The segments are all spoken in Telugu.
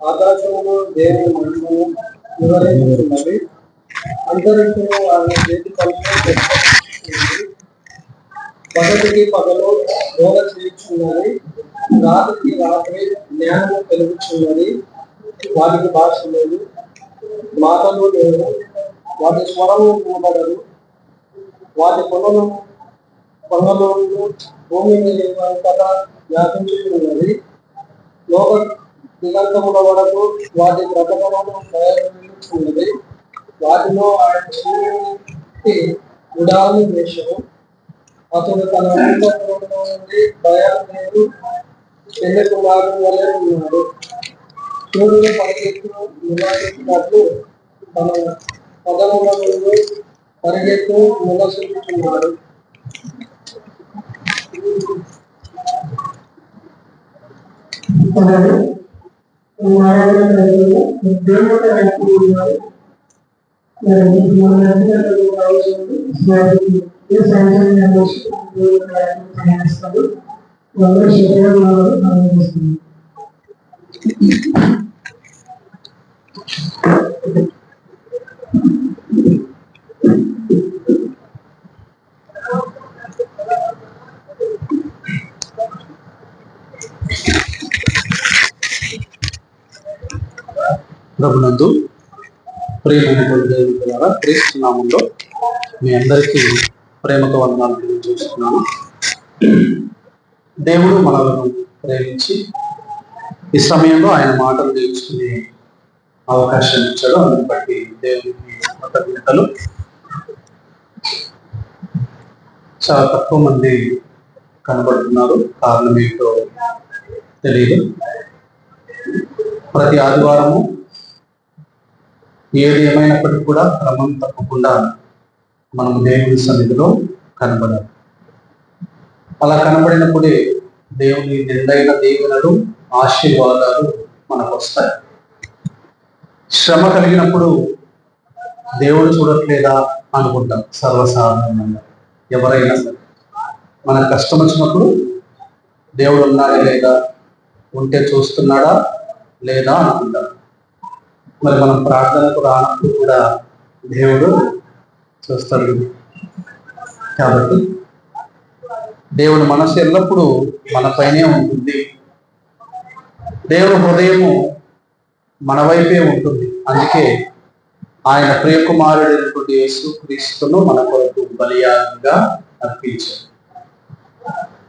ఆకాశంలో దేవుని మహిమను వివరించున్నది. అంతరిక్షంలో ఆయన చేతి పనులు పగటికి పగలు బోధ చేయుచున్నది. రాత్రికి రాత్రి జ్ఞానము పెరుగుచున్నది. వాటికి భాష లేదు, మాటలు లేవు, వాటి స్వరము వినబడదు. వాటి పనులు భూమి మీద అంతటా వ్యాపించుతున్నది. లోక దిగంతముల వరకు వాటి ప్రకటనను ప్రయాణించున్నది. వాటిలో ఆయన సూర్యునికి గుడాలు వేషము. అతడు తన అంతఃపురంలో నుండి బయలుదేరు పెళ్లి కుమారుడు వలె ఉన్నాడు. సూర్యుడు పరిగెత్తు నివాసించినట్లు తన పదముల నుండి పరిగెత్తు నివసించుతున్నాడు. ప్రభునందు ప్రియమైనటువంటి దేవుని ద్వారా క్రీస్తు నామములో మీ అందరికీ ప్రేమతో వందనాలు తెలియజేస్తున్నాను. దేవుడు మనలను ప్రేమించి ఈ సమయంలో ఆయన మాటలు నేర్చుకునే అవకాశం ఇచ్చాడు. అందుని బట్టి దేవునికి కృతజ్ఞతలు. చాలా తక్కువ మంది కనబడుతున్నారు, కారణం ఏంటో తెలియదు. ప్రతి ఆదివారము ఏది ఏమైనప్పటికీ కూడా క్రమం తప్పకుండా మనం దేవుని సన్నిధిలో కనబడాలి. అలా కనబడినప్పుడే దేవుని నిండైన దీవెనలు, ఆశీర్వాదాలు మనకు వస్తాయి. శ్రమ కలిగినప్పుడు దేవుడు చూడట్లేదా అనుకుంటాం. సర్వసాధారణంగా ఎవరైనా మనకు కష్టం వచ్చినప్పుడు దేవుడు ఉన్నాడా లేదా, ఉంటే చూస్తున్నాడా లేదా అనుకుంటాం. మరి మనం ప్రార్థనకు రానప్పుడు కూడా దేవుడు చూస్తాడు. కాబట్టి దేవుడు మనసు ఎల్లప్పుడూ మనపైనే ఉంటుంది. దేవుని హృదయము మన వైపే ఉంటుంది. అందుకే ఆయన ప్రియకుమారుడైనటువంటి యేసు క్రీస్తును మన కొరకు బలియాగంగా అర్పించారు.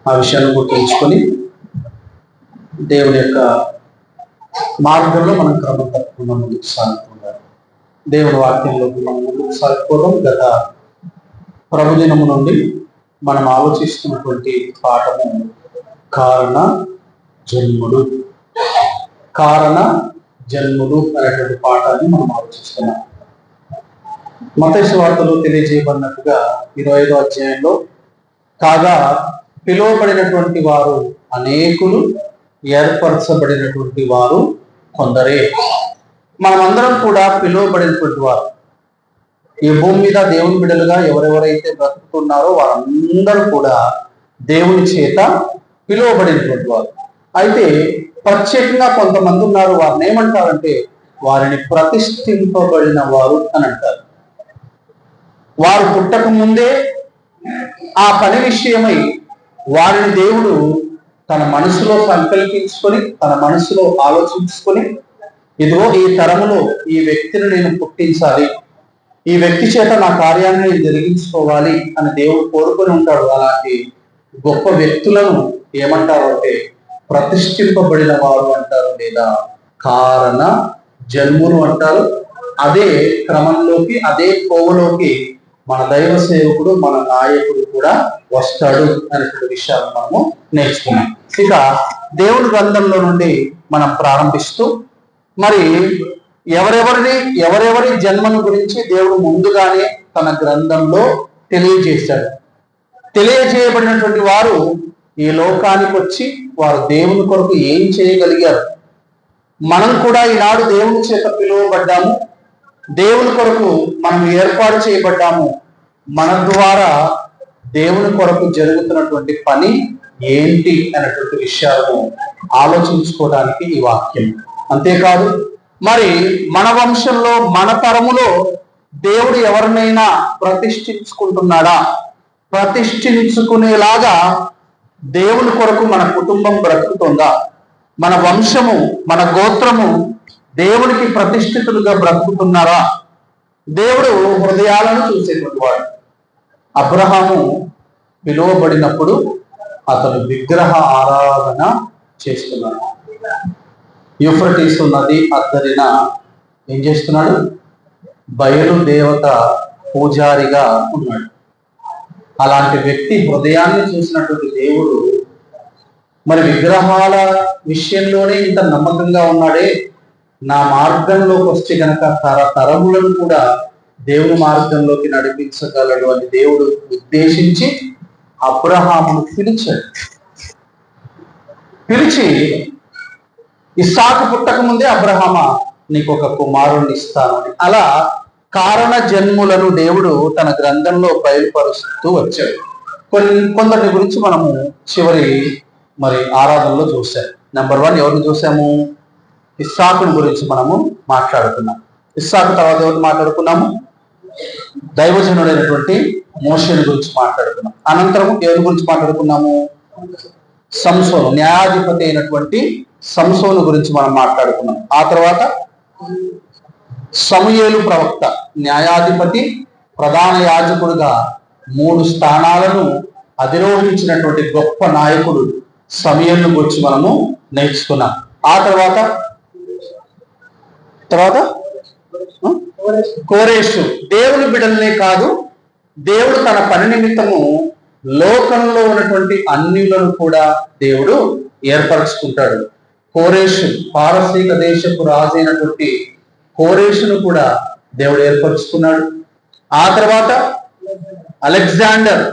ఆ విషయాన్ని గుర్తుంచుకొని దేవుని యొక్క మార్గంలో మనం క్రమం తప్పకుండా ముందుకు సాగుతున్నారు. దేవుని వాక్యంలోకి మనం ముందుకు సాగిపోవడం. గత ప్రభుదినము నుండి మనం ఆలోచిస్తున్నటువంటి పాఠము కారణ జన్ముడు అనేటువంటి పాఠాన్ని మనం ఆలోచిస్తున్నాం. మత్తయి సువార్తలో తెలియజేయబడినట్టుగా 25వ అధ్యాయంలో కాగా పిలువబడినటువంటి వారు అనేకులు, ఏర్పరచబడినటువంటి వారు కొందరే. మనమందరం కూడా పిలువబడినటువంటి వారు. ఈ భూమి మీద దేవుని బిడ్డలుగా ఎవరెవరైతే బ్రతుకుతున్నారో వారందరూ కూడా దేవుని చేత పిలువబడినటువంటి వారు. అయితే ప్రత్యేకంగా కొంతమంది ఉన్నారు. వారిని ఏమంటారంటే వారిని ప్రతిష్ఠింపబడిన వారు అని అంటారు. వారు పుట్టక ముందే ఆ పని విషయమై వారిని దేవుడు తన మనసులో సంకల్పించుకొని, తన మనసులో ఆలోచించుకొని, ఇదిగో ఈ తరములో ఈ వ్యక్తిని నేను పుట్టించాలి, ఈ వ్యక్తి చేత నా కార్యాన్ని నేను జరిగించుకోవాలి అని దేవుడు కోరుకొని ఉంటాడు. అలాంటి గొప్ప వ్యక్తులను ఏమంటారు అంటే ప్రతిష్ఠింపబడిన వారు అంటారు, లేదా కారణ జన్ములు అంటారు. అదే క్రమంలోకి, అదే కోవలోకి మన దైవ సేవకుడు, మన నాయకుడు కూడా వస్తాడు అనేటువంటి విషయాలు మనము నేర్చుకున్నాం. ఇక దేవుని గ్రంథంలో నుండి మనం ప్రారంభిస్తూ, మరి ఎవరెవరి జన్మను గురించి దేవుడు ముందుగానే తన గ్రంథంలో తెలియజేశాడు. తెలియజేయబడినటువంటి వారు ఈ లోకానికి వచ్చి వారు దేవుని కొరకు ఏం చేయగలిగారు. మనం కూడా ఈనాడు దేవుని చేత పిలువబడ్డాము, దేవుని కొరకు మనం ఏర్పాటు చేయబడ్డాము. మన ద్వారా దేవుని కొరకు జరుగుతున్నటువంటి పని ఏంటి అనేటువంటి విషయాలను ఆలోచించుకోవడానికి ఈ వాక్యం. అంతేకాదు, మరి మన వంశంలో, మన తరములో దేవుడు ఎవరినైనా ప్రతిష్ఠించుకుంటున్నాడా, ప్రతిష్ఠించుకునేలాగా దేవుని కొరకు మన కుటుంబం బ్రతుకుతుందా, మన వంశము, మన గోత్రము దేవునికి ప్రతిష్ఠితులుగా బ్రతుకుతున్నారా? దేవుడు హృదయాలను చూసేటువంటి వాడు. అబ్రహాము పిలువబడినప్పుడు అతను విగ్రహ ఆరాధన చేస్తున్నాడు. యూఫ్రటీసు నది అద్దరిన ఏం చేస్తున్నాడు? బయలు దేవత పూజారిగా ఉన్నాడు. అలాంటి వ్యక్తి హృదయాన్ని చూసినటువంటి దేవుడు మరి విగ్రహాల విషయంలోనే ఇంత నమ్మకంగా ఉన్నాడే, నా మార్గంలోకి వస్తే గనక తరములను కూడా దేవుని మార్గంలోకి నడిపించగలడు అని దేవుడు ఉద్దేశించి అబ్రహామును పిలిచాడు. పిలిచి, ఇస్సాకు పుట్టక ముందే అబ్రహామా నీకు ఒక కుమారుణ్ణి ఇస్తానని, అలా కారణ జన్ములను దేవుడు తన గ్రంథంలో బయలుపరుస్తూ వచ్చాడు. కొందరి గురించి మనము చివరి మరి ఆరాధనలో చూసాం. నెంబర్ 1 ఎవరిని చూసాము? ఇస్సాకుని గురించి మనము మాట్లాడుకున్నాం. ఇస్సాకు తర్వాత ఎవరు మాట్లాడుకున్నాము? దైవజనుడైనటువంటి మోషేని గురించి మాట్లాడుకున్నాం. అనంతరం ఎవరి గురించి మాట్లాడుకున్నాము? సంసోను, న్యాయాధిపతి అయినటువంటి సంసోను గురించి మనం మాట్లాడుకున్నాం. ఆ తర్వాత సమూయేలు ప్రవక్త, న్యాయాధిపతి, ప్రధాన యాజకుడుగా 3 స్థానాలను అధిరోహించినటువంటి గొప్ప నాయకుడు సమూయేలును గురించి మనము నేర్చుకున్నాం. ఆ తర్వాత కోరేషు, దేవుని బిడ్డలనే కాదు, దేవుడు తన పని నిమిత్తము లోకంలో ఉన్నటువంటి అన్యులను కూడా దేవుడు ఏర్పరచుకుంటాడు. కోరేషు, పారసీక దేశపు రాజైనటువంటి కోరేషును కూడా దేవుడు ఏర్పరచుకున్నాడు. ఆ తర్వాత అలెగ్జాండర్,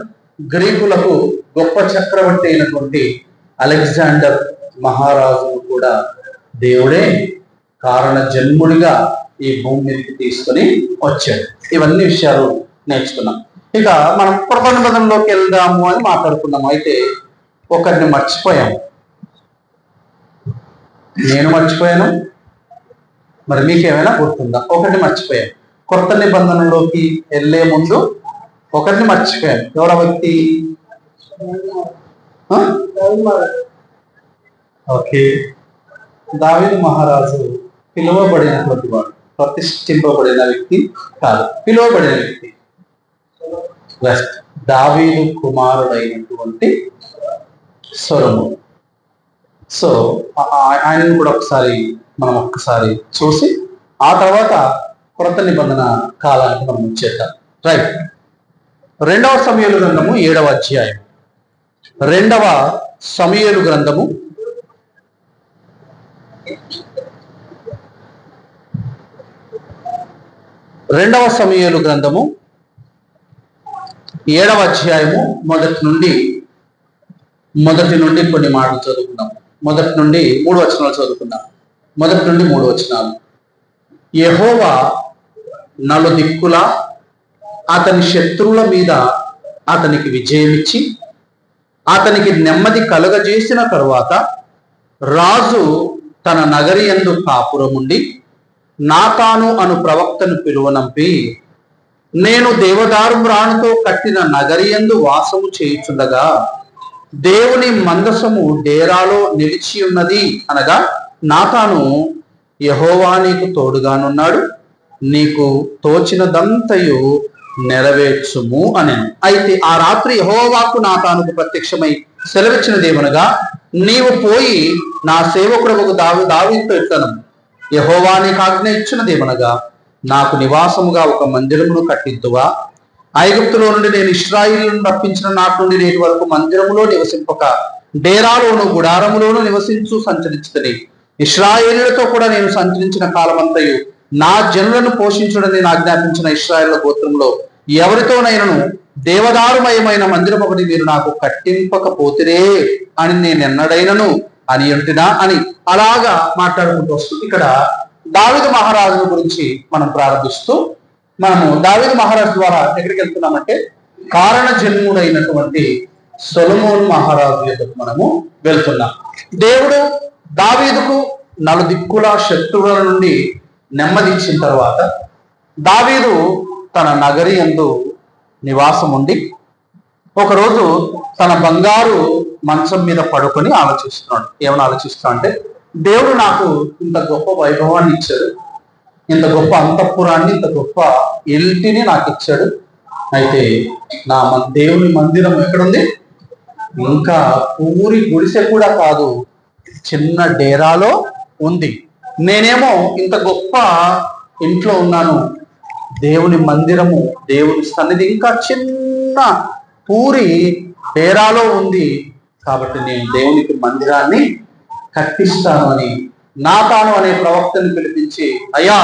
గ్రీకులకు గొప్ప చక్రవర్తి అయినటువంటి అలెగ్జాండర్ మహారాజును కూడా దేవుడే కారణ జన్ముడిగా ఈ భూమి మీదకి తీసుకొని వచ్చాడు. ఇవన్నీ విషయాలు నేర్చుకున్నాం. ఇక మనం పురాణ నిబంధనలోకి వెళ్దాము అని మాట్లాడుకున్నాము. అయితే ఒకరిని మర్చిపోయాము. నేను మర్చిపోయాను, మరి మీకేమైనా గుర్తుందా? ఒకరిని మర్చిపోయాను. కొత్త నిబంధనలోకి వెళ్ళే ముందు ఒకరిని మర్చిపోయాను. ఎవరో వ్యక్తి? ఓకే, దావీదు మహారాజు పిలువబడినటువంటి వాడు, ప్రతిష్ఠింపబడిన వ్యక్తి కాదు, పిలువబడిన వ్యక్తి. దావీదు కుమారుడైనటువంటి సొలొమోను. సో ఆయనను కూడా మనం ఒక్కసారి చూసి ఆ తర్వాత కొత్త నిబంధన కాలానికి మనం వచ్చేద్దాం. రైట్. 2వ సమూయేలు గ్రంథము 7వ అధ్యాయం. 2వ సమూయేలు గ్రంథము 7వ అధ్యాయము మొదటి నుండి కొన్ని మాటలు చదువుకుందాం. మొదటి నుండి 3 వచనాలు చదువుకుందాం. మొదటి నుండి 3 వచనాలు. యెహోవా నలుదిక్కుల అతని శత్రువుల మీద అతనికి విజయమిచ్చి అతనికి నెమ్మది కలుగజేసిన తరువాత రాజు తన నగరి యందు కాపురముండి నాతాను అను ప్రవక్తను పిలువనంపి, నేను దేవదారు మ్రాణుతో కట్టిన నగరి యందు వాసము చేయుచుండగా దేవుని మందసము డేరాలో నిలిచి ఉన్నది అనగా నాతాను, యెహోవా నీకు తోడుగానున్నాడు, నీకు తోచినదంతయు నెరవేర్చుము అని. అయితే ఆ రాత్రి యెహోవాకు నాతానుకు ప్రత్యక్షమై సెలవిచ్చినదేమనగా, నీవు పోయి నా సేవకుడు దావీదుతో ఇట్లను, యెహోవా నీకు ఆజ్ఞ ఇచ్చినదేమనగా, నాకు నివాసముగా ఒక మందిరమును కట్టిద్దువా? ఐగుప్తులో నుండి నేను ఇశ్రాయేలును రప్పించిన నాటి నుండి నేటి వరకు మందిరములో నివసింపక డేరాలోను గుడారములోను నివసించు సంచరించుతని. ఇశ్రాయేలులతో కూడా నేను సంచరించిన కాలమంతయు నా జనులను పోషించుడని నేను ఆజ్ఞాపించిన ఇశ్రాయేలు గోత్రంలో ఎవరితోనైనను దేవదారుమయమైన మందిరం ఒకటి మీరు నాకు కట్టింపకపోతిరే అని నేను ఎన్నడైనను అని అంటున్నా అని అలాగా మాట్లాడుకుంటూ వస్తుంది. ఇక్కడ దావీదు మహారాజు గురించి మనం ప్రారంభిస్తూ మనము దావీదు మహారాజు ద్వారా ఎక్కడికి వెళ్తున్నామంటే కారణ జన్ముడైనటువంటి సొలొమోను మహారాజు యొద్దకు మనము వెళ్తున్నాం. దేవుడు దావీదుకు నలుదిక్కుల శత్రువుల నుండి నెమ్మదించిన తర్వాత దావీదు తన నగరి యందు నివాసం ఉండి ఒకరోజు తన బంగారు మంచం మీద పడుకొని ఆలోచిస్తున్నాడు. ఏమని ఆలోచిస్తున్నా అంటే, దేవుడు నాకు ఇంత గొప్ప వైభవాన్ని ఇచ్చాడు, ఇంత గొప్ప అంతఃపురాన్ని, ఇంత గొప్ప ఇంటిని నాకు ఇచ్చాడు. అయితే నా దేవుని మందిరం ఎక్కడుంది? ఇంకా పూరి గుడిసె కూడా కాదు, చిన్న డేరాలో ఉంది. నేనేమో ఇంత గొప్ప ఇంట్లో ఉన్నాను, దేవుని మందిరము, దేవుని సన్నిధి ఇంకా చిన్న పూరి డేరాలో ఉంది. కాబట్టి నేను దేవునికి మందిరాన్ని కట్టిస్తాను అని నాతాను అనే ప్రవక్తని పిలిపించి, అయ్యా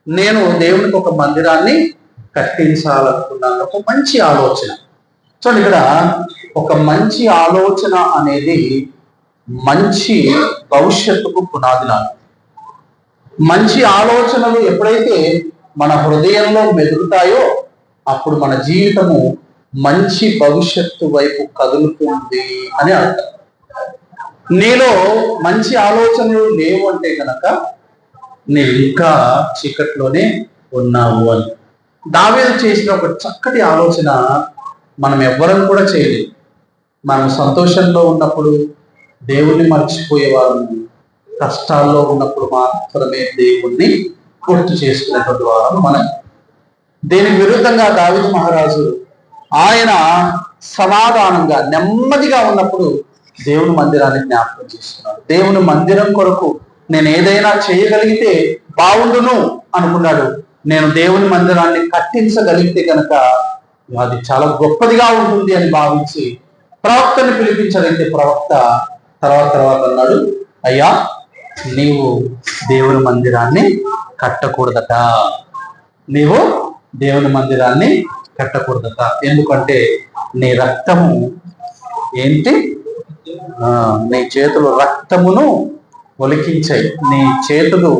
నేను దేవునికి ఒక మందిరాన్ని కట్టించాలనుకున్నాను. ఒక మంచి ఆలోచన. చూడండి, ఇక్కడ ఒక మంచి ఆలోచన అనేది మంచి భవిష్యత్తుకు పునాదిలాగా. మంచి ఆలోచనలు ఎప్పుడైతే మన హృదయంలో మెదులుతాయో అప్పుడు మన జీవితము మంచి భవిష్యత్తు వైపు కదులుతుంది అని అర్థం. నీలో మంచి ఆలోచనలు లేవు అంటే కనుక నీవు ఇంకా చీకట్లోనే ఉన్నావు అని. దావీదు చేసిన ఒక చక్కటి ఆలోచన మనం ఎవ్వరం కూడా చేయలేదు. మనం సంతోషంలో ఉన్నప్పుడు దేవుణ్ణి మర్చిపోయే వాళ్ళము, కష్టాల్లో ఉన్నప్పుడు మాత్రమే దేవుణ్ణి గుర్తు చేసుకునేటువంటి వారు మనం. దీనికి విరుద్ధంగా దావీదు మహారాజు ఆయన సమాధానంగా నెమ్మదిగా ఉన్నప్పుడు దేవుని మందిరాన్ని జ్ఞాపకం చేసుకున్నాడు. దేవుని మందిరం కొరకు నేను ఏదైనా చేయగలిగితే బాగుండును అనుకున్నాడు. నేను దేవుని మందిరాన్ని కట్టించగలిగితే కనుక అది చాలా గొప్పదిగా ఉంటుంది అని భావించి ప్రవక్తని పిలిపించగలిగితే ప్రవక్త తర్వాత అన్నాడు, అయ్యా నీవు దేవుని మందిరాన్ని కట్టకూడదట, నీవు దేవుని మందిరాన్ని కట్టకూడదట. ఎందుకంటే నీ రక్తము ఏంటి, నీ చేతులు రక్తమును ఒలికించాయి, నీ చేతులు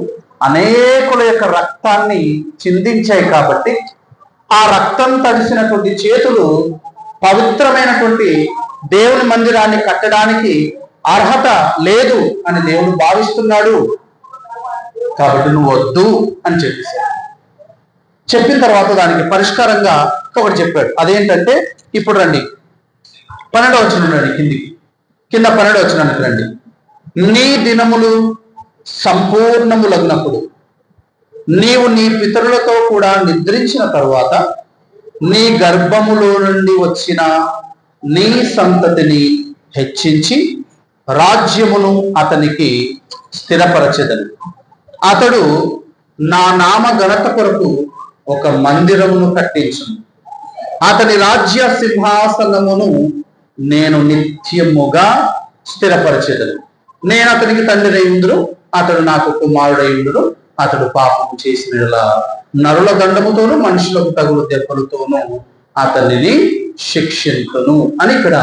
అనేకుల యొక్క రక్తాన్ని చిందించాయి. కాబట్టి ఆ రక్తం తడిసినటువంటి చేతులు పవిత్రమైనటువంటి దేవుని మందిరాన్ని కట్టడానికి అర్హత లేదు అని దేవుడు భావిస్తున్నాడు. కాబట్టి నువ్వు వద్దు అని చెప్పేశాడు. చెప్పిన తర్వాత దానికి పరిష్కారంగా ఒకటి చెప్పాడు. అదేంటంటే, ఇప్పుడు రండి 12వ వచనం రండి, కింద 12వ వచనానికి రండి. నీ దినములు సంపూర్ణములగినప్పుడు నీవు నీ పితరులతో కూడా నిద్రించిన తరువాత నీ గర్భములో నుండి వచ్చిన నీ సంతతిని హెచ్చించి రాజ్యమును అతనికి స్థిరపరచెదను. అతడు నా నామ ఘనత కొరకు ఒక మందిరమును కట్టించును. అతని రాజ్య సింహాసనమును నేను నిత్యముగా స్థిరపరచెదను. నేను అతనికి తండ్రి అయిందును, అతడు నాకు కుమారుడైందును. అతడు పాపం చేసిన నరుల దండముతోనూ మనుషులకు తగులు దెబ్బలతోనూ అతనిని శిక్షించును అని ఇక్కడ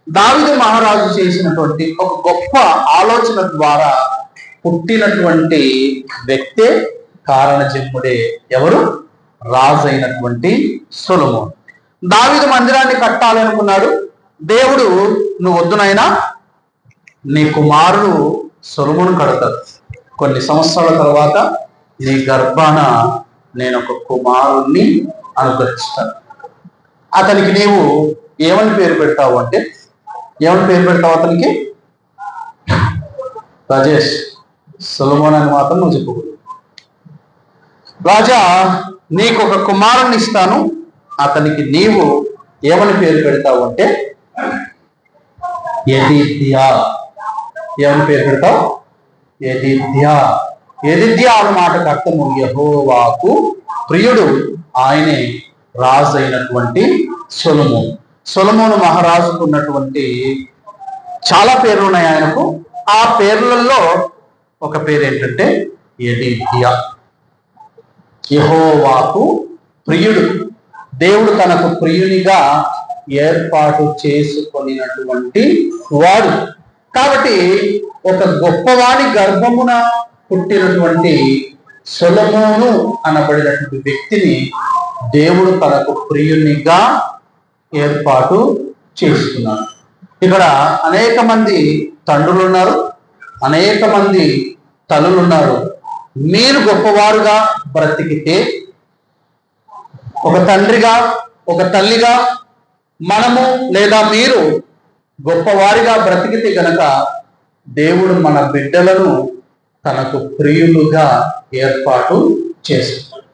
దావీదు మహారాజు చేసినటువంటి ఒక గొప్ప ఆలోచన ద్వారా పుట్టినటువంటి వ్యక్తే కారణజన్ముడే ఎవరు? రాజు అయినటువంటి సొలొమోను. దావీదు మందిరాన్ని కట్టాలనుకున్నాడు. దేవుడు నువ్వు వద్దునైనా నీ కుమారుడు సొలొమోను కడతాడు, కొన్ని సంవత్సరాల తర్వాత నీ గర్భాన నేను ఒక కుమారుణ్ణి అనుగ్రహిస్తాను. అతనికి నీవు ఏమని పేరు పెడతావు అంటే ఏమని పేరు పెడతావు అతనికి? రాజేష్, సొలొమోన్ అని మాత్రం నువ్వు చెప్పకూడదు. రాజా, నీకు ఒక కుమారుని ఇస్తాను, అతనికి నీవు ఏమని పేరు పెడతావు అంటే యెదిద్యా. ఏమని పేరు పెడతావు? యెదిద్యా. యెదిద్యా అన్న మాటకు అర్థము యెహోవాకు ప్రియుడు, ఆయనే రాజు అయినటువంటి సొలొమోను. సొలొమోను మహారాజుకు ఉన్నటువంటి చాలా పేర్లు ఉన్నాయి ఆయనకు. ఆ పేర్లలో ఒక పేరు ఏంటంటే యెదిద్యా. యెహోవాకు ప్రియుడు, దేవుడు తనకు ప్రియునిగా ఏర్పాటు చేసుకొనినటువంటి వాడు. కాబట్టి ఒక గొప్పవాడి గర్భమున పుట్టినటువంటి సొలొమోను అనబడినటువంటి వ్యక్తిని దేవుడు తనకు ప్రియునిగా ఏర్పాటు చేసుకున్నాడు. ఇక్కడ అనేక మంది తండ్రులు ఉన్నారు, అనేక మంది తల్లులు ఉన్నారు. మీరు గొప్పవారుగా బ్రతికితే, ఒక తండ్రిగా ఒక తల్లిగా మనము లేదా మీరు గొప్పవారిగా బ్రతికితే గనక దేవుడు మన బిడ్డలను తనకు ప్రియులుగా ఏర్పాటు చేసుకున్నాడు.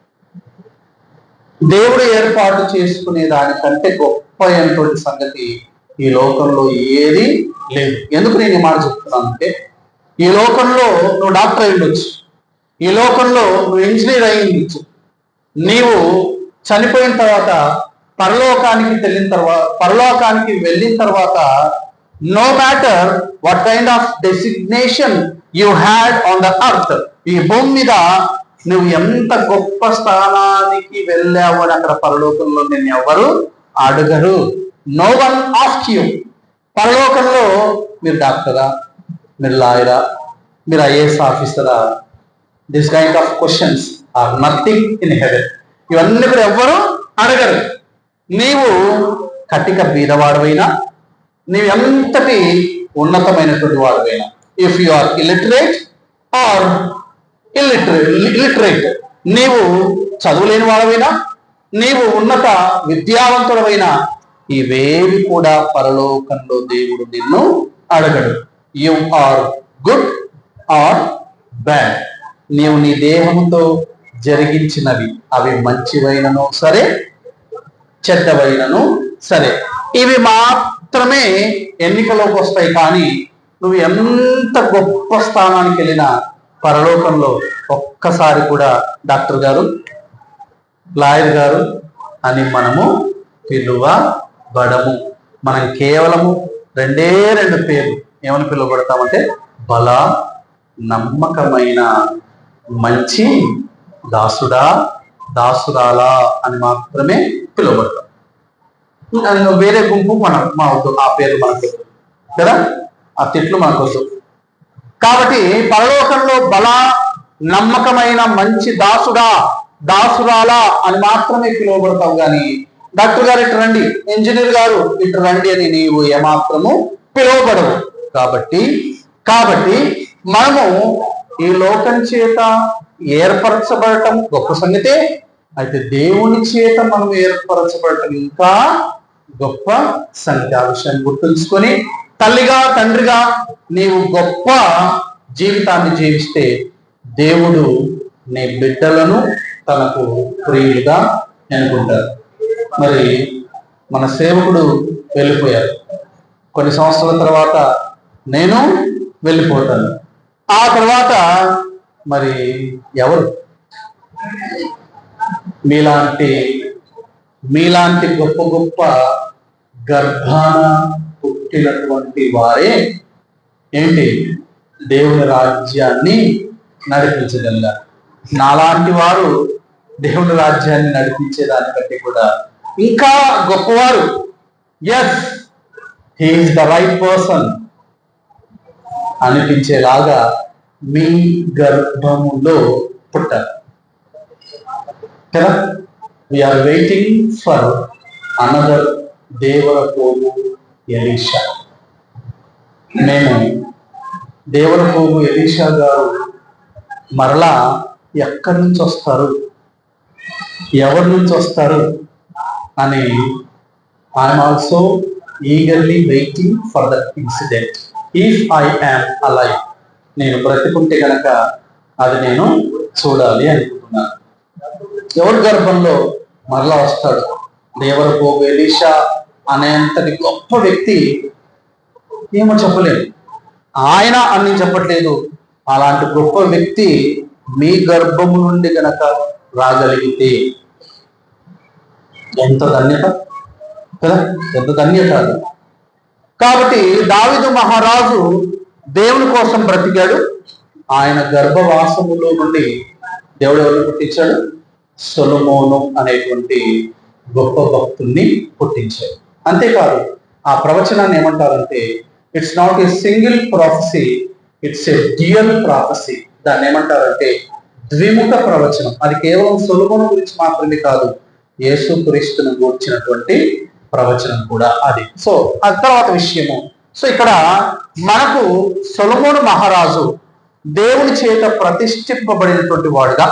దేవుడు ఏర్పాటు చేసుకునే దానికంటే గొప్ప అయినటువంటి సంగతి ఈ లోకంలో ఏది లేదు. ఎందుకు నేను ఈ మాట చెప్తున్నానంటే, ఈ లోకంలో నువ్వు డాక్టర్ అయి ఉండొచ్చు, ఈ లోకంలో నువ్వు ఇంజనీర్ అయి ఉండొచ్చు, నీవు చనిపోయిన తర్వాత పరలోకానికి వెళ్ళిన తర్వాత no matter what kind of designation you had on the earth, ఈ భూమి మీద నువ్వు ఎంత గొప్ప స్థానానికి వెళ్ళావు అని అక్కడ పరలోకంలో నేను ఎవరు అడగరు. No one ask you. పరలోకంలో మీరు డాక్టరా, మీరు లాయరా, మీరు ఐఏఎస్ ఆఫీసరా, this kind of questions are nothing in heaven. ఇవన్నీ కూడా ఎవ్వరు అడగరు. నీవు కటిక బీదవాడవైనా, నీవు ఎంతటి ఉన్నతమైనటువంటి వాడవైనా, if you are illiterate or illiterate, నీవు చదువులేని వాడవైనా, నీవు ఉన్నత విద్యావంతుడవైనా, ఇవేవి కూడా పరలోకంలో దేవుడు నిన్ను అడగడు. You are good or bad. నీవు నీ దేహంతో జరిగించినవి అవి మంచివైనను సరే, చెడ్డవైనను సరే, ఇవి మాత్రమే ఎన్నికలోకి వస్తాయి. కానీ నువ్వు ఎంత గొప్ప స్థానానికి వెళ్ళినా పరలోకంలో ఒక్కసారి కూడా డాక్టర్ గారు, లాయర్ గారు అని మనము పిలువబడము. మనం కేవలము రెండే రెండు పేర్లు ఏమని పిలువబడతామంటే బల, నమ్మకమైన మంచి దాసుడా, దాసురాలా అని మాత్రమే పిలువబడతాం. వేరే గుంపు మా వద్దు, ఆ పేర్లు మనకు కదా, ఆ తిట్లు మనకు వద్దు. కాబట్టి పరలోకంలో బల, నమ్మకమైన మంచి దాసుడా, దాసురాలా అని మాత్రమే పిలువబడతావు. కానీ డాక్టర్ గారు ఇటు రండి, ఇంజనీర్ గారు ఇటు రండి అని నీవు ఏమాత్రము పిలువబడవు. కాబట్టి మనము ఈ లోకం చేత ఏర్పరచబడటం గొప్ప సంగతే. అయితే దేవుని చేత మనం ఏర్పరచబడటం ఇంకా గొప్ప సంగతి. ఆ విషయాన్ని గుర్తుంచుకొని తల్లిగా, తండ్రిగా నీవు గొప్ప జీవితాన్ని జీవిస్తే దేవుడు నీ బిడ్డలను తనకు ప్రియులుగా ఎన్నుకుంటారు. మరి మన సేవకుడు వెళ్ళిపోయారు, కొన్ని సంవత్సరాల తర్వాత నేను వెళ్ళిపోతాను. ఆ తర్వాత మరి ఎవరు మీలాంటి గొప్ప గొప్ప గర్భాన పుట్టినటువంటి వారే ఏంటి దేవుని రాజ్యాన్ని నడిపించగలరు. నాలాంటి వారు దేవుని రాజ్యాన్ని నడిపించేదానికంటే కూడా ఇంకా గొప్పవారు, yes he is the right person అనిపించేలాగా మీ గర్భములో పుట్టారు కదా. వీఆర్ వెయిటింగ్ ఫర్ అనదర్ దేవరకోము ఎలీషా. మేము దేవరకోము ఎలీషా గారు మరలా ఎక్కడి నుంచి వస్తారు, ఎవరి నుంచి వస్తారు అని I'm also eagerly waiting for that incident. If I am alive, నేను బ్రతికుంటే కనుక అది నేను చూడాలి అనుకుంటున్నాను. ఎవరి గర్భంలో మరలా వస్తాడు? దేవర పోగు ఎలీషా అనేంతటి గొప్ప వ్యక్తి ఏమో చెప్పలేదు, ఆయన అని చెప్పట్లేదు. అలాంటి గొప్ప వ్యక్తి మీ గర్భము నుండి గనక రాగలిగితే ఎంత ధన్యత కదా, ఎంత ధన్యత. కాబట్టి దావీదు మహారాజు దేవుని కోసం బ్రతికాడు. ఆయన గర్భవాసములో నుండి దేవుడు ఎవరిని పుట్టించాడు? సొలొమోను అనేటువంటి గొప్ప భక్తుల్ని పుట్టించాడు. అంతేకాదు, ఆ ప్రవచనాన్ని ఏమంటారంటే it's not a single prophecy, it's a dual prophecy. దాన్ని ఏమంటారంటే ద్విముఖ ప్రవచనం. అది కేవలం సొలొమోను గురించి మాత్రమే కాదు, యేసు క్రీస్తును గూర్చినటువంటి ప్రవచనం కూడా అది. సో అది తర్వాత విషయము. సో ఇక్కడ మనకు సొలొమోను మహారాజు దేవుని చేత ప్రతిష్ఠింపబడినటువంటి వాడుగా,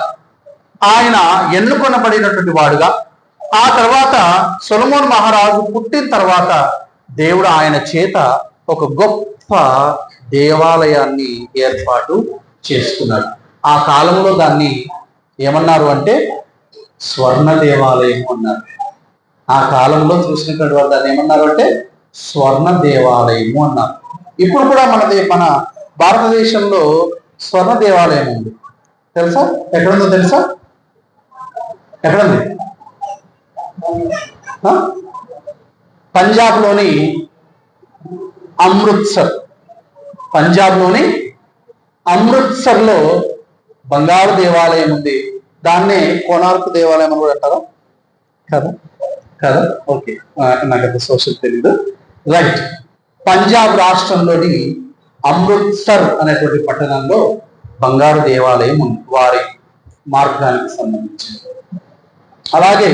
ఆయన ఎన్నుకొనబడినటువంటి వాడుగా, ఆ తర్వాత సొలొమోను మహారాజు పుట్టిన తర్వాత దేవుడు ఆయన చేత ఒక గొప్ప దేవాలయాన్ని ఏర్పాటు చేసుకున్నాడు. ఆ కాలంలో దాన్ని ఏమన్నారు అంటే స్వర్ణ దేవాలయం అన్నారు. ఆ కాలంలో చూసినటువంటి వారు దాన్ని ఏమన్నారు అంటే స్వర్ణ దేవాలయము అన్నారు. ఇప్పుడు కూడా మన భారతదేశంలో స్వర్ణ దేవాలయం ఉంది. తెలుసా? ఎక్కడుందో తెలుసా? ఎక్కడుంది? పంజాబ్లోని అమృత్సర్. పంజాబ్లోని అమృత్సర్లో బంగారు దేవాలయం ఉంది. దాన్నే కోణార్క్ దేవాలయం అని కూడా అంటారా? కదా కదా, ఓకే, నాకైతే సోషల్ తెలీదు. రైట్. పంజాబ్ రాష్ట్రంలోని అమృత్సర్ అనేటువంటి పట్టణంలో బంగారు దేవాలయం ఉంది, వారి మార్గానికి సంబంధించింది. అలాగే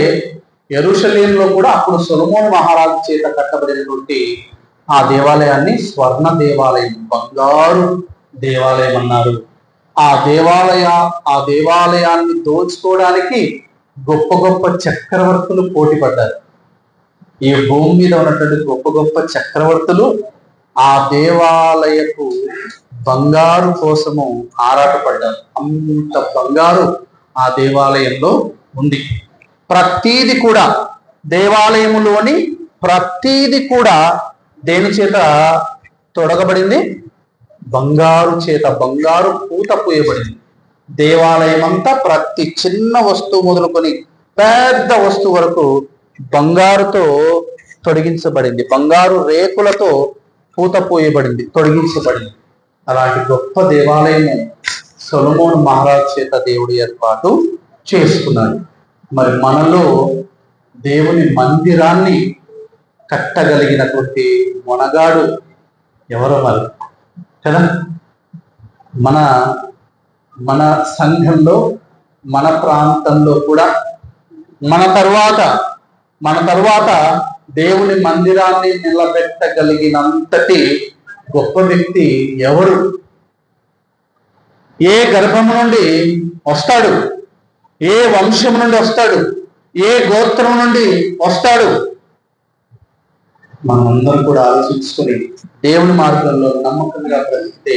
యెరూషలేములో కూడా అప్పుడు సొలొమోను మహారాజు చేత కట్టబడినటువంటి ఆ దేవాలయాన్ని స్వర్ణ దేవాలయం, బంగారు దేవాలయం అన్నారు. ఆ దేవాలయాన్ని దోచుకోవడానికి గొప్ప గొప్ప చక్రవర్తులు పోటీ పడ్డారు. ఈ భూమి మీద ఉన్నటువంటి గొప్ప గొప్ప చక్రవర్తులు ఆ దేవాలయపు బంగారు కోసము ఆరాటపడ్డారు. అంత బంగారు ఆ దేవాలయంలో ఉంది. ప్రతీది కూడా దేవాలయములోని ప్రతీది కూడా దేని చేత తొడగబడింది? బంగారు చేత, బంగారు పూత పూయబడింది. దేవాలయం అంతా ప్రతి చిన్న వస్తువు మొదలుకొని పెద్ద వస్తువు వరకు బంగారుతో తొడిగించబడింది, బంగారు రేకులతో పూత పూయబడింది, తొడిగించబడింది. అలాంటి గొప్ప దేవాలయము సొలొమోను మహారాజు చేత దేవుడు ఏర్పాటు చేసుకున్నాడు. మరి మనలో దేవుని మందిరాన్ని కట్టగలిగినటువంటి మొనగాడు ఎవరో మరి కదా. మన సంఘంలో, మన ప్రాంతంలో కూడా మన తరువాత దేవుని మందిరాన్ని నిలబెట్టగలిగినంతటి గొప్ప వ్యక్తి ఎవరు? ఏ గర్భము నుండి వస్తాడు? ఏ వంశం నుండి వస్తాడు? ఏ గోత్రం నుండి వస్తాడు? మనందరం కూడా ఆలోచించుకొని దేవుని మార్గంలో నమ్మకంగా బ్రతికితే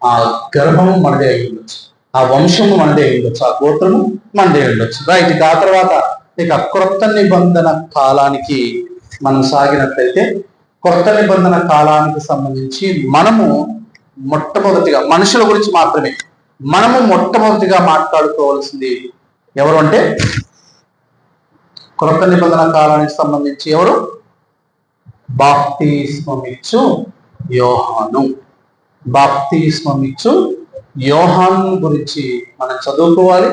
ఆ గర్భము మనదే అయి ఉండొచ్చు, ఆ వంశము మనదే అయి ఉండొచ్చు, ఆ గోత్రము మనదే ఉండొచ్చు. రైట్. ఆ తర్వాత ఇక క్రొత్త నిబంధన కాలానికి మనం సాగినట్లయితే, కొత్త నిబంధన కాలానికి సంబంధించి మనము మొట్టమొదటిగా మనుషుల గురించి మాత్రమే మనము మొట్టమొదటిగా మాట్లాడుకోవాల్సింది ఎవరు అంటే, క్రొత్త నిబంధన కాలానికి సంబంధించి ఎవరు? బాప్తిస్మమిచ్చు యోహాను. బాప్తిస్మమిచ్చు యోహాను గురించి మనం చదువుకోవాలి.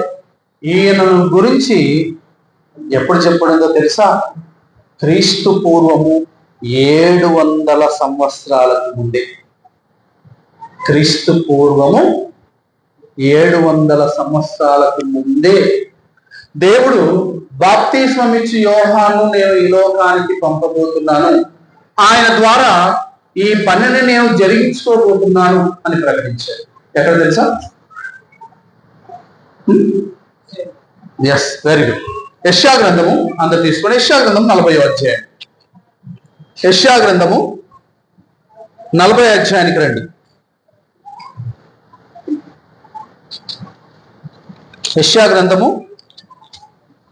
ఈయన గురించి ఎప్పుడు చెప్పబడిందో తెలుసా? క్రీస్తు పూర్వము 700 సంవత్సరాలకు ముందే. క్రీస్తు పూర్వము 700 సంవత్సరాలకు ముందే దేవుడు బాప్తిస్మమిచ్చు యోహాను నేను ఈ లోకానికి పంపబోతున్నాను, ఆయన ద్వారా ఈ పనిని నేను జరిగించుకోబోతున్నాను అని ప్రకటించాడు. ఎక్కడ తెలుసా? Yes, very good. యెషయా గ్రంథము అందరు తీసుకోండి. యెషయా గ్రంథం 40వ అధ్యాయం. యెషయా గ్రంథము 40 అధ్యాయానికి రండి. యెషయా గ్రంథము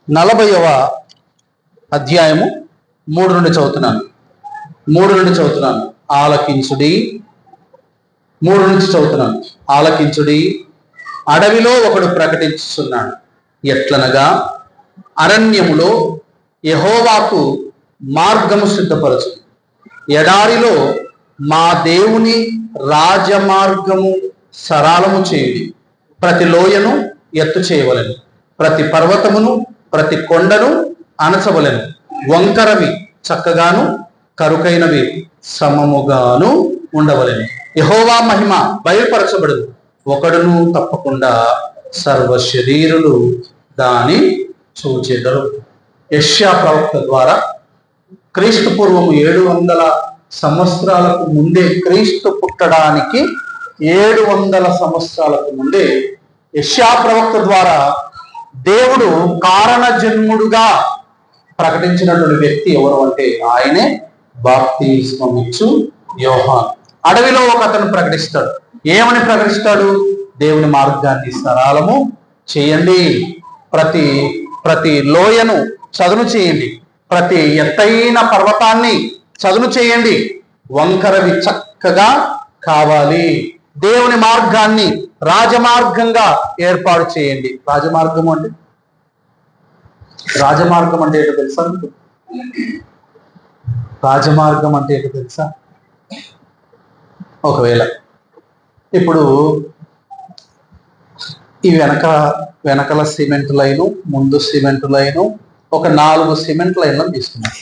40వ అధ్యాయము 3 నుండి చదువుతున్నాను. ఆలకించుడి. 3 నుంచి చదువుతున్నాను. ఆలకించుడి. అడవిలో ఒకడు ప్రకటిస్తున్నాడు, ఎట్లనగా అరణ్యములో యెహోవాకు మార్గము సిద్ధపరచు, ఎడారిలో మా దేవుని రాజమార్గము సరళము చేయుడి. ప్రతి లోయను ఎత్తు చేయవలెను, ప్రతి పర్వతమును ప్రతి కొండను అణచవలెను. వంకరవి చక్కగాను కరుకైనవి సమముగాను ఉండవలెను. యెహోవా మహిమ బయలుపరచబడదు, ఒకడును తప్పకుండా సర్వ శరీరులు దాని చూచెదరు. యెషయా ప్రవక్త ద్వారా క్రీస్తు పూర్వము 700 సంవత్సరాలకు ముందే, క్రీస్తు పుట్టడానికి 700 సంవత్సరాలకు ముందే యెషయా ప్రవక్త ద్వారా దేవుడు కారణ జన్ముడుగా ప్రకటించినటువంటి వ్యక్తి ఎవరు అంటే ఆయనే బాప్తిస్మమిచ్చు యోహాను. అడవిలో ఒక అతను ప్రకటిస్తాడు. ఏమని ప్రకటిస్తాడు? దేవుని మార్గాన్ని సరళము చేయండి, ప్రతి లోయను చదును చేయండి, ప్రతి ఎత్తైన పర్వతాన్ని చదును చేయండి, వంకరవి చక్కగా కావాలి, దేవుని మార్గాన్ని రాజమార్గంగా ఏర్పాటు చేయండి. రాజమార్గం అంటే ఏంటో తెలుసా? రాజమార్గం అంటే ఏంటో తెలుసా? ఒకవేళ ఇప్పుడు ఈ వెనకల సిమెంట్ లైను, ముందు సిమెంట్ లైను, ఒక 4 సిమెంట్ లైన్లను తీసుకున్నాం.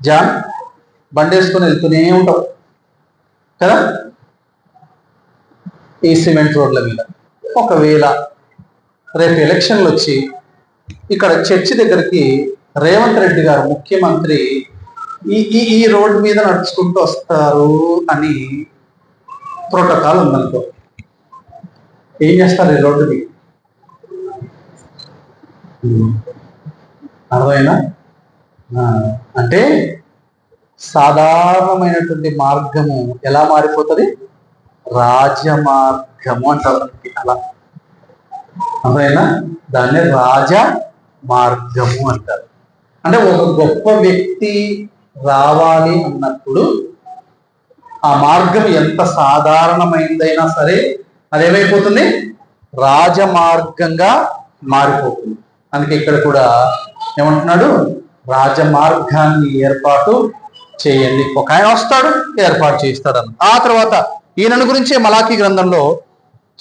జాన్ బండి వేసుకొని వెళ్తూనే ఉంటాం కదా ఈ సిమెంట్ రోడ్ల మీద. ఒకవేళ రేపు ఎలక్షన్లు వచ్చి ఇక్కడ చర్చి దగ్గరికి రేవంత్ రెడ్డి గారు ముఖ్యమంత్రి ఈ రోడ్డు మీద నడుచుకుంటూ వస్తారు అని ప్రోటోకాల్ ఉందనుకో, ఏం చేస్తారు? ఈ రోడ్డుని అర్థమైనా? అంటే సాధారణమైనటువంటి మార్గము ఎలా మారిపోతుంది? రాజమార్గము అంటారు. అలా అర్థమైనా? దాన్ని రాజ మార్గము అంటారు. అంటే ఒక గొప్ప వ్యక్తి రావాలి అన్నప్పుడు ఆ మార్గం ఎంత సాధారణమైనదైనా సరే అదేమైపోతుంది? రాజమార్గంగా మారిపోతుంది. అందుకే ఇక్కడ కూడా ఏమంటున్నాడు? రాజమార్గాన్ని ఏర్పాటు చేయండి. ఒక ఆయన వస్తాడు, ఏర్పాటు చేస్తాడు అన్న. ఆ తర్వాత ఈయనను గురించి మలాకీ గ్రంథంలో,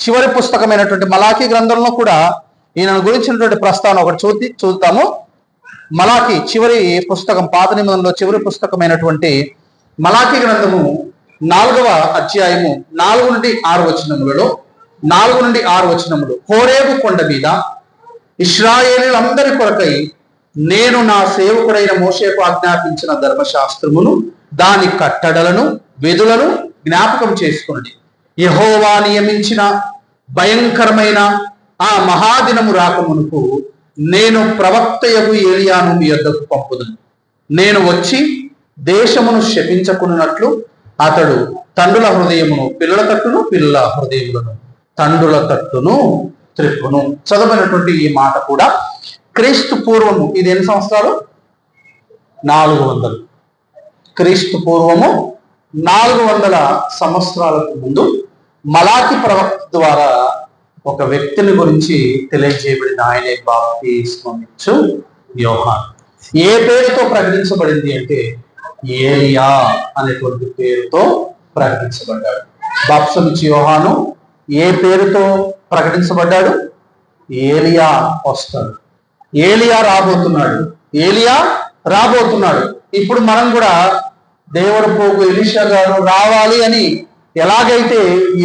చివరి పుస్తకమైనటువంటి మలాకీ గ్రంథంలో కూడా ఈయనను గురించినటువంటి ప్రస్తావన ఒకటి చూద్దాము. మలాకీ చివరి పుస్తకం, పాత నిబంధనలో చివరి పుస్తకమైనటువంటి మలాకీ గ్రంథము 4వ అధ్యాయము 4 నుండి 6 వచనములలో 4 నుండి 6 వచనములు. హోరేబు కొండ మీద ఇశ్రాయేలీయులందరి కొరకై నేను నా సేవకుడైన మోషేకు ఆజ్ఞాపించిన ధర్మశాస్త్రమును, దాని కట్టడలను, విధులను జ్ఞాపకం చేసుకోండి. యెహోవా నియమించిన భయంకరమైన ఆ మహాదినము రాకమునుకు నేను ప్రవక్తయగు ఏలియాను మీ యొద్దకు పంపుదును. నేను వచ్చి దేశమును శపించకున్నట్లు అతడు తండ్రుల హృదయమును పిల్లల తట్టును, పిల్లల హృదయములను తండ్రుల తట్టును త్రిప్పును. చదవనటువంటి ఈ మాట కూడా క్రీస్తు పూర్వము, ఇది ఎన్ని సంవత్సరాలు? 400. క్రీస్తు పూర్వము 400 సంవత్సరాలకు ముందు మలాకి ప్రవక్త ద్వారా ఒక వ్యక్తిని గురించి తెలియజేయబడిన ఆయనే బాప్తిస్మమిచ్చు యోహాను. ఏ పేరుతో ప్రకటించబడింది అంటే ఏలియా అనేటువంటి పేరుతో ప్రకటించబడ్డాడు. బాప్తిస్మమిచ్చు యోహాను ఏ పేరుతో ప్రకటించబడ్డాడు? ఏలియా వస్తాడు, ఏలియా రాబోతున్నాడు. ఇప్పుడు మనం కూడా దేవుడు పోగు ఎలీషా గారు రావాలి అని ఎలాగైతే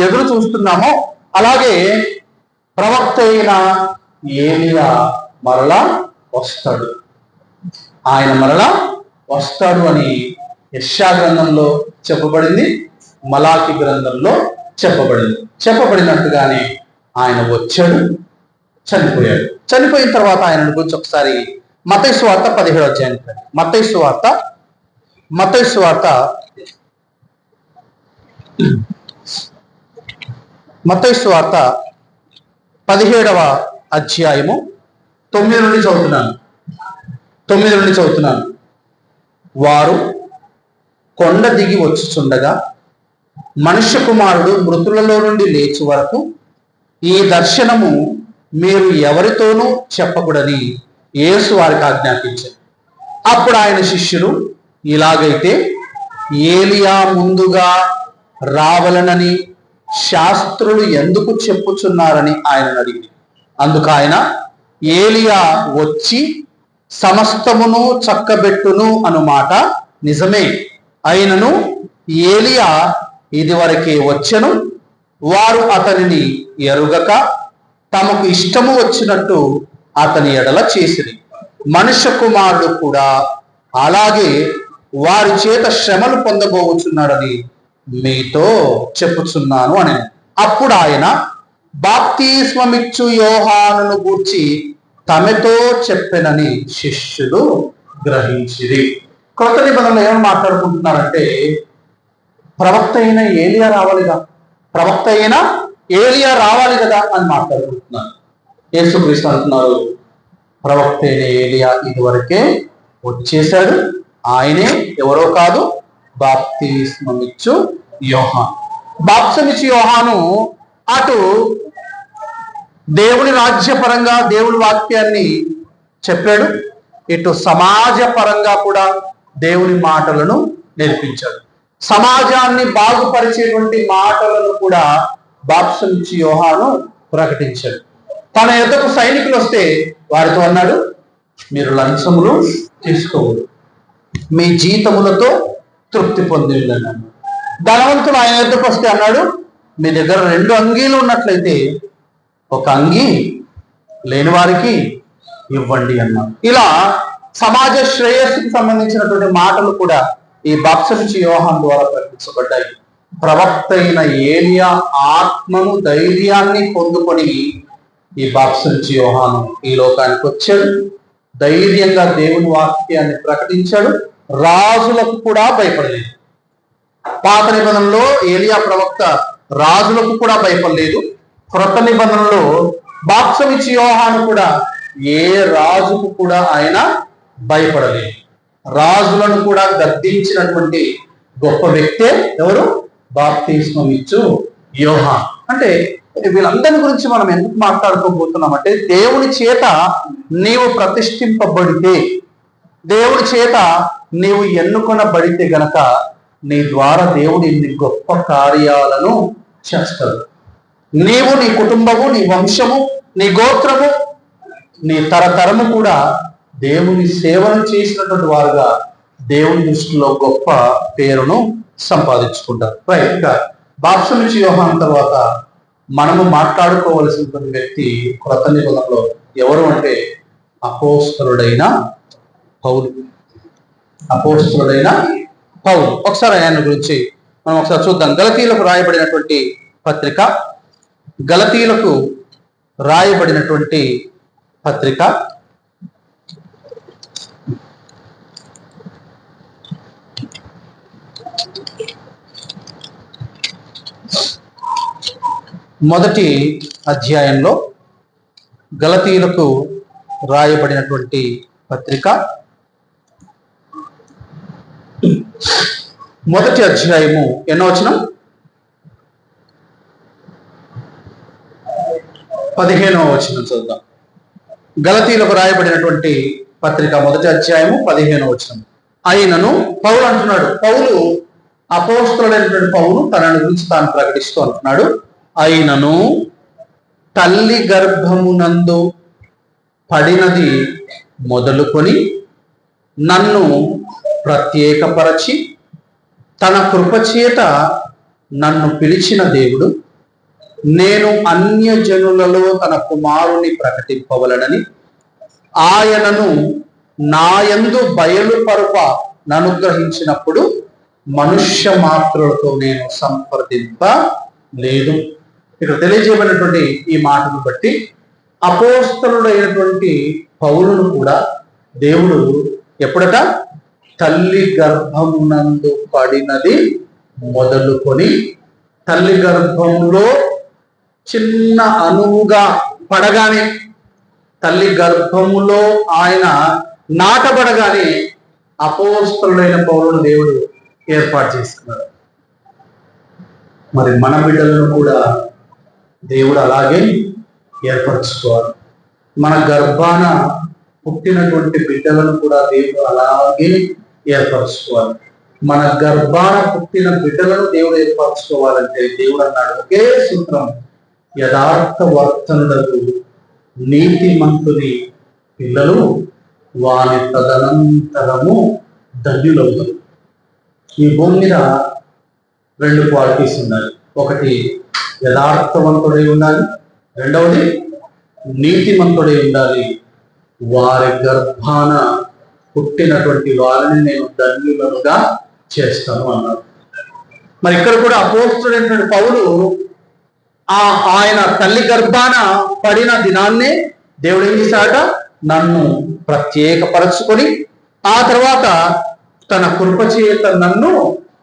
ఎదురు చూస్తున్నామో అలాగే ప్రవక్త అయిన ఏలియా మరలా వస్తాడు. ఆయన మరలా వస్తాడు అని యెషయా గ్రంథంలో చెప్పబడింది, మలాకి గ్రంథంలో చెప్పబడినట్టుగానే ఆయన వచ్చాడు, చనిపోయిన తర్వాత ఆయన గురించి ఒకసారి మత్తయి సువార్త 17వ అధ్యాయం, మత్తయి సువార్త మత్తయి సువార్త 17వ అధ్యాయము 9 నుండి చదువుతున్నాను. వారు కొండ దిగి వచ్చుచుండగా మనుష్య కుమారుడు మృతులలో నుండి లేచి వరకు ఈ దర్శనము మీరు ఎవరితోనూ చెప్పకూడని యేసు వారికి ఆజ్ఞాపించారు. అప్పుడు ఆయన శిష్యులు, ఇలాగైతే ఏలియా ముందుగా రావలనని శాస్త్రులు ఎందుకు చెప్పుచున్నారని ఆయనను అడిగి, అందుకు ఆయన, ఏలియా వచ్చి సమస్తమును చక్కబెట్టును అను మాట నిజమే. అయినను ఏలియా ఇదివరకే వచ్చెను, వారు అతనిని ఎరుగక తమకు ఇష్టము వచ్చినట్టు అతని ఎడల చేసిరి. మనుష్య కుమారుడు కూడా అలాగే వారి చేత శ్రమలు పొందబోచున్నాడని మీతో చెప్పుచున్నాను అని. అప్పుడు ఆయన బాప్తిస్మమిచ్చు యోహానును గూర్చి తమతో చెప్పెనని శిష్యులు గ్రహించిరి. కొత్త నిబంధనలు ఏమని మాట్లాడుకుంటున్నారంటే, ప్రవక్త అయిన ఏలియా రావాలి కదా అని మాట్లాడుకుంటున్నారు. యేసుక్రీస్తు అంటున్నారు, ప్రవక్త అయిన ఏలియా ఇదివరకే వచ్చేశాడు, ఆయనే ఎవరో కాదు, బాప్తిస్మమిచ్చు యోహాను. బాప్తిస్మమిచ్చు యోహాను అటు దేవుని రాజ్యపరంగా దేవుని వాక్యాన్ని చెప్పాడు, ఇటు సమాజ పరంగా కూడా దేవుని మాటలను నేర్పించాడు. సమాజాన్ని బాగుపరిచేటువంటి మాటలను కూడా బాప్తిస్మమిచ్చు యోహాను ప్రకటించాడు. తన యొద్దకు సైనికులు వస్తే వారితో అన్నాడు, మీరు లంచములు తీసుకోవద్దు, మీ జీతములతో తృప్తి పొందింది అన్నాడు. ధనవంతులు ఆయన యొద్దకు వస్తే అన్నాడు, మీ దగ్గర 2 అంగీలు ఉన్నట్లయితే ఒక అంగీ లేని వారికి ఇవ్వండి అన్నాడు. ఇలా సమాజ శ్రేయస్సుకు సంబంధించినటువంటి మాటలు కూడా ఈ బాప్తిస్మమిచ్చు యోహాను ద్వారా ప్రకటించబడ్డాయి. ప్రవక్త అయిన ఏలియా ఆత్మను ధైర్యాన్ని పొందుకొని ఈ బాప్తిస్మమిచ్చు యోహాను ఈ లోకానికి వచ్చాడు. ధైర్యంగా దేవుని వాక్యాన్ని ప్రకటించాడు. రాజులకు కూడా భయపడలేదు. పాత నిబంధనలో ఏలియా ప్రవక్త రాజులకు కూడా భయపడలేదు. క్రొత్త నిబంధనలో బాప్తిస్మమిచ్చు యోహాను కూడా ఏ రాజుకు కూడా ఆయన భయపడలేదు. రాజులను కూడా గద్దించినటువంటి గొప్ప వ్యక్తే ఎవరు? బాప్తిస్మమిచ్చు యోహాను. అంటే వీళ్ళందరి గురించి మనం ఎందుకు మాట్లాడుకోబోతున్నామంటే, దేవుని చేత నీవు ప్రతిష్ఠింపబడితే, దేవుని చేత నీవు ఎన్నుకొనబడితే గనక నీ ద్వారా దేవుడు ఇన్ని గొప్ప కార్యాలను చేస్తాడు. నీవు, నీ కుటుంబము, నీ వంశము, నీ గోత్రము, నీ తరతరము కూడా దేవుని సేవను చేసినటువంటి వారుగా దేవుని దృష్టిలో గొప్ప పేరును సంపాదించుకుంటారు. ఇంకా బాప్తిస్మమిచ్చు యోహాను తర్వాత మనము మాట్లాడుకోవలసినటువంటి వ్యక్తి క్రొత్త నిబంధనలో ఎవరు అంటే అపోస్తలుడైన పౌలు. ఒకసారి ఆయన గురించి మనం ఒకసారి చూద్దాం. గలతీయులకు రాయబడినటువంటి పత్రిక మొదటి అధ్యాయంలో గలతీయులకు రాయబడినటువంటి పత్రిక మొదటి అధ్యాయము ఎన్నో వచనం? 15వ వచనం చదువుదాం. గలతీయులకు రాయబడినటువంటి పత్రిక మొదటి అధ్యాయము 15వ వచనం. అయినను పౌలు అంటున్నాడు, పౌలు అపోస్తలుడైనటువంటి పౌలు తనని గురించి తాను ప్రకటిస్తూ అంటున్నాడు, అయినను తల్లి గర్భమునందు పడినది మొదలుకొని నన్ను ప్రత్యేకపరచి తన కృపచేత నన్ను పిలిచిన దేవుడు, నేను అన్యజనులలో తన కుమారుని ప్రకటింపవలనని ఆయనను నాయందు బయలుపరుప ననుగ్రహించినప్పుడు మనుష్య మాత్రులతో నేను సంప్రదింప లేదు. ఇక్కడ తెలియజేయబడినటువంటి ఈ మాటను బట్టి అపోస్తలుడైనటువంటి పౌలును కూడా దేవుడు ఎప్పుడట తల్లి గర్భమునందు పడినది మొదలుకొని, తల్లి గర్భంలో చిన్న అణువుగా పడగానే, తల్లి గర్భములో ఆయన నాటబడగానే అపోస్తలుడైన పౌలును దేవుడు ఏర్పాటు చేసుకున్నాడు. మరి మన బిడ్డలను కూడా దేవుడు అలాగే ఏర్పరచుకోవాలి. మన గర్భాన పుట్టినటువంటి బిడ్డలను కూడా దేవుడు అలాగే ఏర్పరచుకోవాలి. మన గర్భాన పుట్టిన బిడ్డలను దేవుడు ఏర్పరచుకోవాలంటే దేవుడు అన్నాడు ఒకే సూత్రం, యథార్థ వర్తనులకు నీతిమంతుని పిల్లలు వాని తదనంతరము ధన్యులవుతారు. ఈ భూమి మీద 2 క్వాలిటీస్ ఉండాలి. ఒకటి యథార్థవంతుడై ఉండాలి, రెండవది నీతిమంతుడై ఉండాలి. వారి గర్భాన పుట్టినటువంటి వారిని నేను ధన్యులుగా చేస్తాను అన్నాడు. మరి ఇక్కడ కూడా అపోస్తలుడైనటువంటి పౌలు ఆయన తల్లి గర్భాన పడిన దినాన్నే దేవుడు ఏం చేశాడట, నన్ను ప్రత్యేకపరచుకొని ఆ తర్వాత తన కృపచేత నన్ను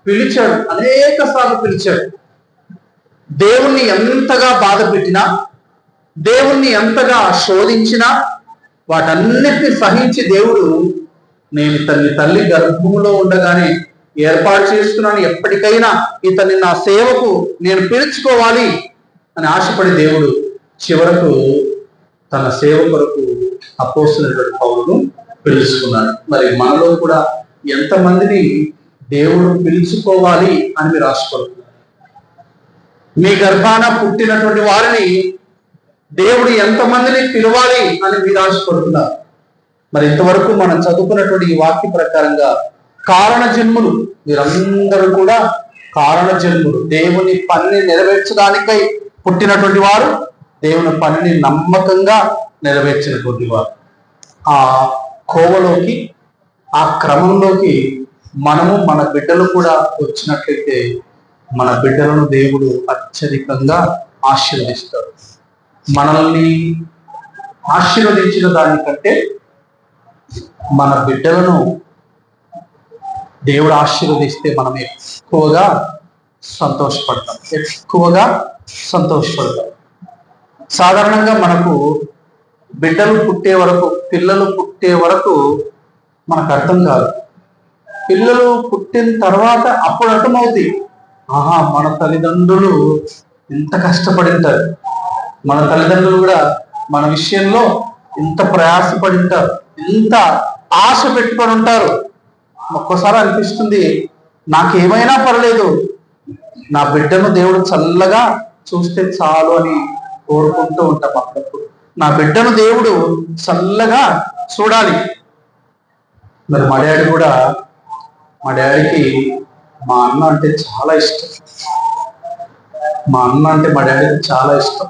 పిలిచాడు. అనేక సార్లు పిలిచాడు. దేవుణ్ణి ఎంతగా బాధ పెట్టినా, దేవుణ్ణి ఎంతగా శోధించినా వాటన్నిటిని సహించి దేవుడు నేను తల్లి గర్భములో ఉండగానే ఏర్పాటు చేసుకున్నాను, ఎప్పటికైనా ఇతన్ని నా సేవకు నేను పిలుచుకోవాలి అని ఆశపడి దేవుడు చివరకు తన సేవ కొరకు అపోస్తలుడైన పౌలును పిలుచుకున్నాడు. మరి మనలో కూడా ఎంతమందిని దేవుడు పిలుచుకోవాలి అని మీరు ఆశపడుతున్నారు? మీ గర్భాన పుట్టినటువంటి వారిని దేవుడు ఎంతమందిని పిలవాలి అని మీరు ఆశపడుతున్నారు? మరి ఇంతవరకు మనం చదువుకున్నటువంటి ఈ వాక్య ప్రకారంగా కారణ జన్ములు, మీరందరూ కూడా కారణ జన్ములు. దేవుని పనిని నెరవేర్చడానికై పుట్టినటువంటి వారు, దేవుని పనిని నమ్మకంగా నెరవేర్చినటువంటి వారు. ఆ కోవలోకి, ఆ క్రమంలోకి మనము మన బిడ్డలు కూడా వచ్చినట్లయితే మన బిడ్డలను దేవుడు అత్యధికంగా ఆశీర్వదిస్తాడు. మనల్ని ఆశీర్వదించిన దానికంటే మన బిడ్డలను దేవుడు ఆశీర్వదిస్తే మనం ఎక్కువగా సంతోషపడతాం. సాధారణంగా మనకు బిడ్డలు పుట్టే వరకు, పిల్లలు పుట్టే వరకు మనకు అర్థం కాదు. పిల్లలు పుట్టిన తర్వాత అప్పుడు అర్థమవుతుంది, మన తల్లిదండ్రులు ఎంత కష్టపడి ఉంటారు, మన తల్లిదండ్రులు కూడా మన విషయంలో ఎంత ప్రయాసపడి ఉంటారు, ఎంత ఆశ పెట్టుకొని ఉంటారు. ఒక్కోసారి అనిపిస్తుంది, నాకేమైనా పర్లేదు, నా బిడ్డను దేవుడు చల్లగా చూస్తే చాలు అని కోరుకుంటూ ఉంటాం. అప్పుడప్పుడు నా బిడ్డను దేవుడు చల్లగా చూడాలి. మరి మా డాడీకి మా అన్న అంటే చాలా ఇష్టం. మా డాడీకి చాలా ఇష్టం.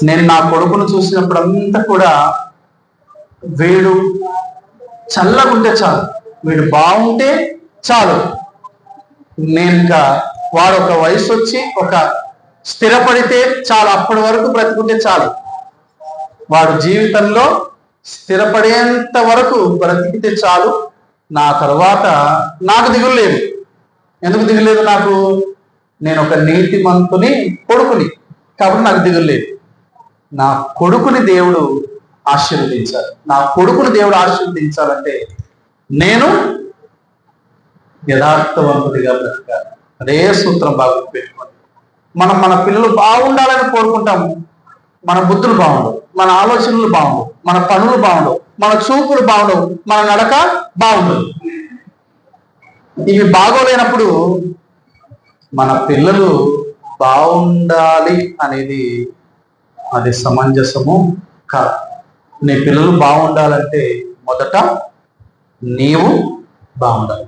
నేను నా కొడుకును చూసినప్పుడంతా కూడా వీడు చల్లగుంటే చాలు, వీడు బాగుంటే చాలు. నేను ఇంకా వాడు ఒక వయసు వచ్చి ఒక స్థిరపడితే చాలు, అప్పటి వరకు బ్రతుకుంటే చాలు. వాడు జీవితంలో స్థిరపడేంత వరకు బ్రతికితే చాలు. నా తర్వాత నాకు దిగులు లేదు. ఎందుకు దిగులు లేదు నాకు? నేను ఒక నీతిమంతుని కొడుకుని, కాబట్టి నాకు దిగులు లేదు. నా కొడుకుని దేవుడు ఆశీర్వదించాలి. నా కొడుకుని దేవుడు ఆశీర్వదించాలంటే నేను యథార్థవంతుడిగా బ్రతకాలి. అదే సూత్రం బాగా పెట్టుకోండి. మన పిల్లలు బాగుండాలని కోరుకుంటాము. మన బుద్ధులు బాగుండవు, మన ఆలోచనలు బాగుండవు, మన పనులు బాగుండవు, మన చూపులు బాగుండవు, మన నడక బాగుండదు. ఇవి బాగోలేనప్పుడు మన పిల్లలు బాగుండాలి అనేది అది సమంజసము కాదు. నీ పిల్లలు బాగుండాలంటే మొదట నీవు బాగుండాలి.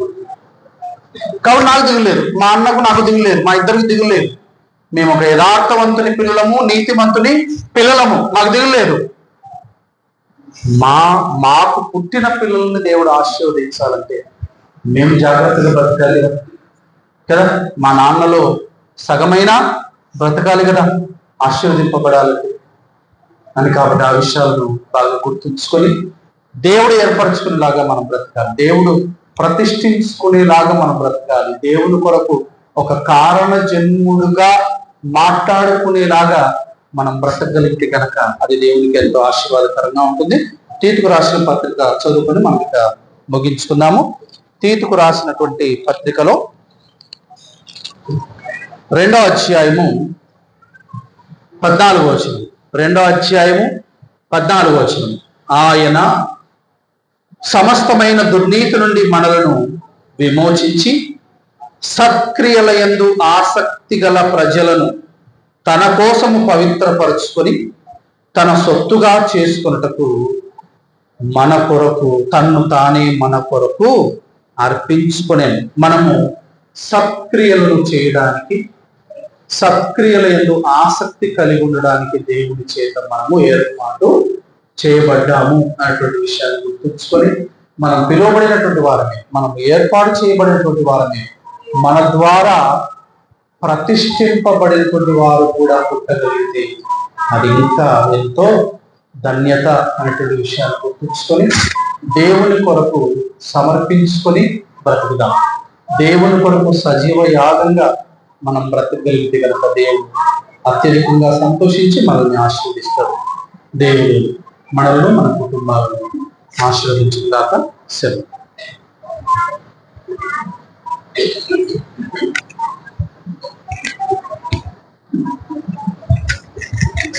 కాబట్టి నాకు దిగులేదు, మా అన్నకు నాకు దిగులేదు, మా ఇద్దరికి దిగులేదు. మేము ఒక యథార్థవంతుని పిల్లలము, నీతిమంతుని పిల్లలము, నాకు దిగులేదు. మాకు పుట్టిన పిల్లల్ని దేవుడు ఆశీర్వదించాలంటే మేము జాగ్రత్తగా బ్రతకాలి కదా. మా నాన్నలో సగమైనా బ్రతకాలి కదా, ఆశీర్వదింపబడాలి అని. కాబట్టి ఆ విషయాలను బాగా గుర్తుంచుకొని దేవుడు ఏర్పరచుకునేలాగా మనం బ్రతకాలి, దేవుడు ప్రతిష్ఠించుకునేలాగా మనం బ్రతకాలి, దేవుని కొరకు ఒక కారణ జన్ముడుగా మాట్లాడుకునేలాగా మనం బ్రతకగలిగితే కనుక అది దేవునికి ఎంతో ఆశీర్వాదకరంగా ఉంటుంది. తీతుకు రాసిన పత్రిక చదువుకొని మనం ఇక ముగించుకుందాము. తీతుకు రాసినటువంటి పత్రికలో 2వ అధ్యాయము 14వ వచనం, 2వ అధ్యాయము 14వ వచనం, ఆయన సమస్తమైన దుర్నీతి నుండి మనలను విమోచించి సత్క్రియలయందు ఆసక్తి గల ప్రజలను తన కోసము పవిత్రపరుచుకొని తన సొత్తుగా చేసుకొనుటకు మన కొరకు తన్ను తానే మన కొరకు అర్పించుకునేను. మనము సత్క్రియలను చేయడానికి, సత్క్రియల యందు ఆసక్తి కలిగి ఉండడానికి దేవుడి చేత మనము ఏర్పాటు చేయబడ్డాము అనేటువంటి విషయాన్ని గుర్తుంచుకొని మనం పిలువబడినటువంటి వారమే, మనం ఏర్పాటు చేయబడినటువంటి వారమే, మన ద్వారా ప్రతిష్ఠింపబడినటువంటి వారు కూడా పుట్టగలిగితే అది ఇంకా ఎంతో ధన్యత అనేటువంటి విషయాన్ని గుర్తుంచుకొని దేవుని కొరకు సమర్పించుకొని బ్రతుకుదాం. దేవుని కొరకు సజీవ యాగంగా మనం బ్రతకగలిగితే కనుక దేవుడు అత్యధికంగా సంతోషించి మనల్ని ఆశీర్వదిస్తాడు. దేవుడు మనలను మన కుటుంబాలను ఆశీర్వదించుగాక. సెలవు.